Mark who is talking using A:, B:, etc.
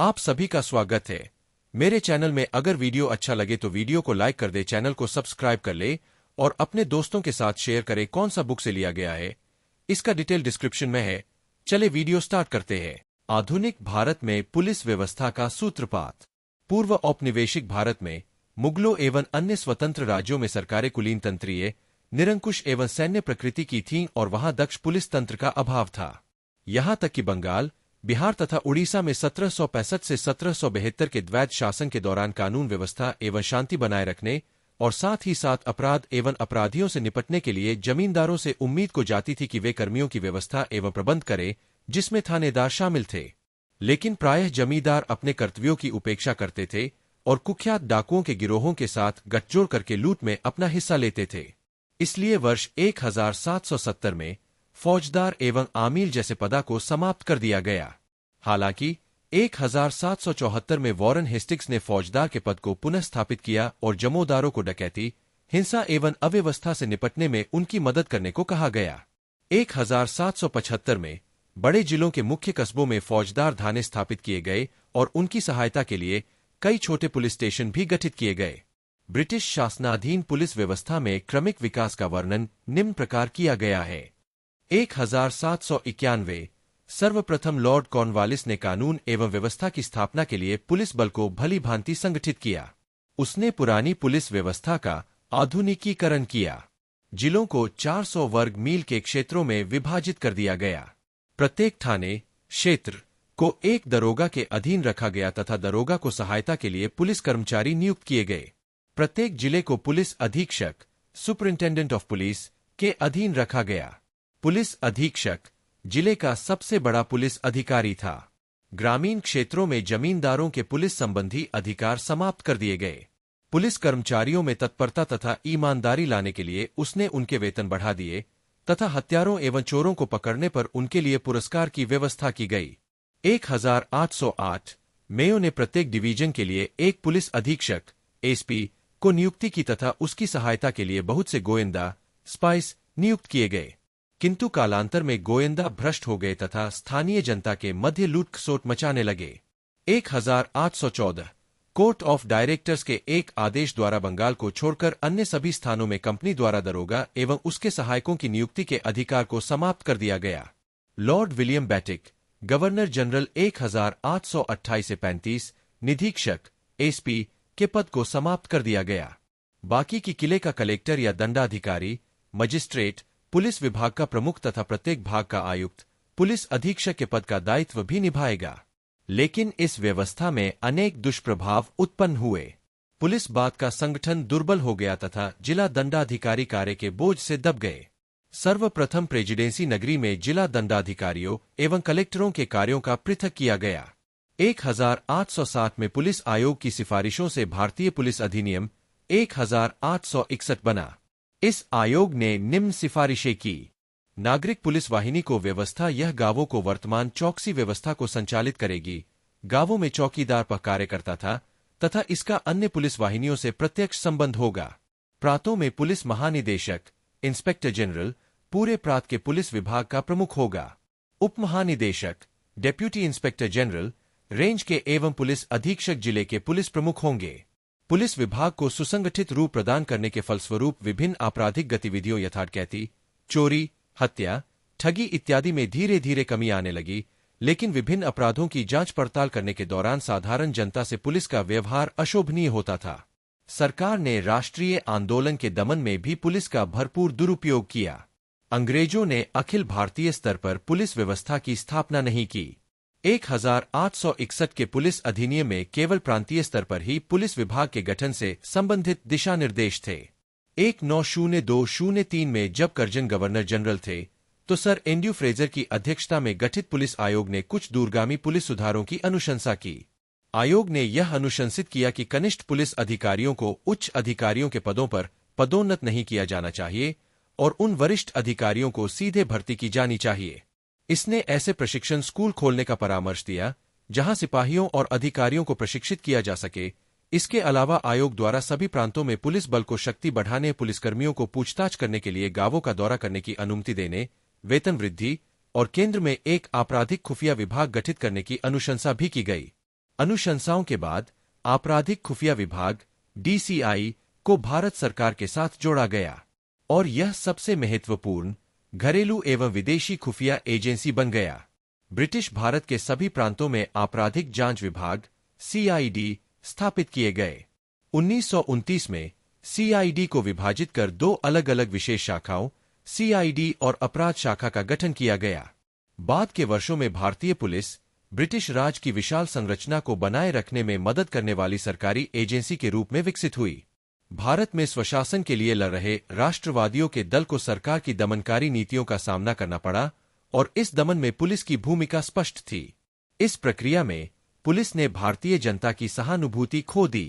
A: आप सभी का स्वागत है मेरे चैनल में। अगर वीडियो अच्छा लगे तो वीडियो को लाइक कर दे, चैनल को सब्सक्राइब कर ले और अपने दोस्तों के साथ शेयर करें। कौन सा बुक से लिया गया है इसका डिटेल डिस्क्रिप्शन में है। चले वीडियो स्टार्ट करते हैं। आधुनिक भारत में पुलिस व्यवस्था का सूत्रपात। पूर्व औपनिवेशिक भारत में मुगलों एवं अन्य स्वतंत्र राज्यों में सरकारें कुलीन तंत्रीय, निरंकुश एवं सैन्य प्रकृति की थीं और वहां दक्ष पुलिस तंत्र का अभाव था। यहां तक कि बंगाल, बिहार तथा उड़ीसा में 1765 से 1772 के द्वैध शासन के दौरान कानून व्यवस्था एवं शांति बनाए रखने और साथ ही साथ अपराध एवं अपराधियों से निपटने के लिए जमींदारों से उम्मीद को जाती थी कि वे कर्मियों की व्यवस्था एवं प्रबंध करें, जिसमें थानेदार शामिल थे। लेकिन प्रायः जमींदार अपने कर्तव्यों की उपेक्षा करते थे और कुख्यात डाकुओं के गिरोहों के साथ गठजोड़ करके लूट में अपना हिस्सा लेते थे। इसलिए वर्ष 1770 में फौजदार एवं आमील जैसे पदा को समाप्त कर दिया गया। हालांकि 1774 में वॉरेन हेस्टिंग्स ने फौजदार के पद को पुनः स्थापित किया और जमोदारों को डकैती, हिंसा एवं अव्यवस्था से निपटने में उनकी मदद करने को कहा गया। 1775 में बड़े जिलों के मुख्य कस्बों में फौजदार थाने स्थापित किए गए और उनकी सहायता के लिए कई छोटे पुलिस स्टेशन भी गठित किए गए। ब्रिटिश शासनाधीन पुलिस व्यवस्था में क्रमिक विकास का वर्णन निम्न प्रकार किया गया है। 1791 सर्वप्रथम लॉर्ड कॉर्नवालिस ने कानून एवं व्यवस्था की स्थापना के लिए पुलिस बल को भली भांति संगठित किया। उसने पुरानी पुलिस व्यवस्था का आधुनिकीकरण किया। जिलों को 400 वर्ग मील के क्षेत्रों में विभाजित कर दिया गया। प्रत्येक थाने क्षेत्र को एक दरोगा के अधीन रखा गया तथा दरोगा को सहायता के लिए पुलिस कर्मचारी नियुक्त किए गए। प्रत्येक जिले को पुलिस अधीक्षक, सुपरिंटेंडेंट ऑफ पुलिस, के अधीन रखा गया। पुलिस अधीक्षक जिले का सबसे बड़ा पुलिस अधिकारी था। ग्रामीण क्षेत्रों में जमींदारों के पुलिस संबंधी अधिकार समाप्त कर दिए गए। पुलिस कर्मचारियों में तत्परता तथा ईमानदारी लाने के लिए उसने उनके वेतन बढ़ा दिए तथा हत्यारों एवं चोरों को पकड़ने पर उनके लिए पुरस्कार की व्यवस्था की गई। 1808 मेयो ने प्रत्येक डिवीजन के लिए एक पुलिस अधीक्षक एसपी को नियुक्ति की तथा उसकी सहायता के लिए बहुत से गोयंदा स्पाइस नियुक्त किए गए। किंतु कालांतर में गोयंदा भ्रष्ट हो गए तथा स्थानीय जनता के मध्य लूटखसोट मचाने लगे। 1814 कोर्ट ऑफ डायरेक्टर्स के एक आदेश द्वारा बंगाल को छोड़कर अन्य सभी स्थानों में कंपनी द्वारा दरोगा एवं उसके सहायकों की नियुक्ति के अधिकार को समाप्त कर दिया गया। लॉर्ड विलियम बैटिक गवर्नर जनरल 1828 से 35 निधीक्षक एसपी के पद को समाप्त कर दिया गया। बाकी की किले का कलेक्टर या दंडाधिकारी, मजिस्ट्रेट, पुलिस विभाग का प्रमुख तथा प्रत्येक भाग का आयुक्त पुलिस अधीक्षक के पद का दायित्व भी निभाएगा। लेकिन इस व्यवस्था में अनेक दुष्प्रभाव उत्पन्न हुए। पुलिस बात का संगठन दुर्बल हो गया तथा जिला दंडाधिकारी कार्य के बोझ से दब गए। सर्वप्रथम प्रेसिडेंसी नगरी में जिला दंडाधिकारियों एवं कलेक्टरों के कार्यों का पृथक किया गया। 1860 में पुलिस आयोग की सिफारिशों से भारतीय पुलिस अधिनियम 1861 बना। इस आयोग ने निम्न सिफारिशें की। नागरिक पुलिस वाहिनी को व्यवस्था यह गांवों को वर्तमान चौकसी व्यवस्था को संचालित करेगी। गांवों में चौकीदार पर कार्य करता था तथा इसका अन्य पुलिस वाहिनियों से प्रत्यक्ष संबंध होगा। प्रांतों में पुलिस महानिदेशक, इंस्पेक्टर जनरल पूरे प्रांत के पुलिस विभाग का प्रमुख होगा। उप महानिदेशक, डेप्यूटी इंस्पेक्टर जनरल रेंज के एवं पुलिस अधीक्षक जिले के पुलिस प्रमुख होंगे। पुलिस विभाग को सुसंगठित रूप प्रदान करने के फलस्वरूप विभिन्न आपराधिक गतिविधियों यथा डकैती, चोरी, हत्या, ठगी इत्यादि में धीरे धीरे कमी आने लगी। लेकिन विभिन्न अपराधों की जांच पड़ताल करने के दौरान साधारण जनता से पुलिस का व्यवहार अशोभनीय होता था। सरकार ने राष्ट्रीय आंदोलन के दमन में भी पुलिस का भरपूर दुरुपयोग किया। अंग्रेजों ने अखिल भारतीय स्तर पर पुलिस व्यवस्था की स्थापना नहीं की। 1861 के पुलिस अधिनियम में केवल प्रांतीय स्तर पर ही पुलिस विभाग के गठन से संबंधित दिशा निर्देश थे। 1902-03 में जब कर्जन गवर्नर जनरल थे तो सर एंड्रयू फ्रेजर की अध्यक्षता में गठित पुलिस आयोग ने कुछ दूरगामी पुलिस सुधारों की अनुशंसा की। आयोग ने यह अनुशंसित किया कि कनिष्ठ पुलिस अधिकारियों को उच्च अधिकारियों के पदों पर पदोन्नत नहीं किया जाना चाहिए और उन वरिष्ठ अधिकारियों को सीधे भर्ती की जानी चाहिए। इसने ऐसे प्रशिक्षण स्कूल खोलने का परामर्श दिया जहां सिपाहियों और अधिकारियों को प्रशिक्षित किया जा सके। इसके अलावा आयोग द्वारा सभी प्रांतों में पुलिस बल को शक्ति बढ़ाने, पुलिसकर्मियों को पूछताछ करने के लिए गांवों का दौरा करने की अनुमति देने, वेतन वृद्धि और केंद्र में एक आपराधिक खुफिया विभाग गठित करने की अनुशंसा भी की गई। अनुशंसाओं के बाद आपराधिक खुफिया विभाग DCI को भारत सरकार के साथ जोड़ा गया और यह सबसे महत्वपूर्ण घरेलू एवं विदेशी खुफिया एजेंसी बन गया। ब्रिटिश भारत के सभी प्रांतों में आपराधिक जांच विभाग CID स्थापित किए गए। 1929 में CID को विभाजित कर दो अलग अलग विशेष शाखाओं CID और अपराध शाखा का गठन किया गया। बाद के वर्षों में भारतीय पुलिस ब्रिटिश राज की विशाल संरचना को बनाए रखने में मदद करने वाली सरकारी एजेंसी के रूप में विकसित हुई। भारत में स्वशासन के लिए लड़ रहे राष्ट्रवादियों के दल को सरकार की दमनकारी नीतियों का सामना करना पड़ा और इस दमन में पुलिस की भूमिका स्पष्ट थी। इस प्रक्रिया में पुलिस ने भारतीय जनता की सहानुभूति खो दी।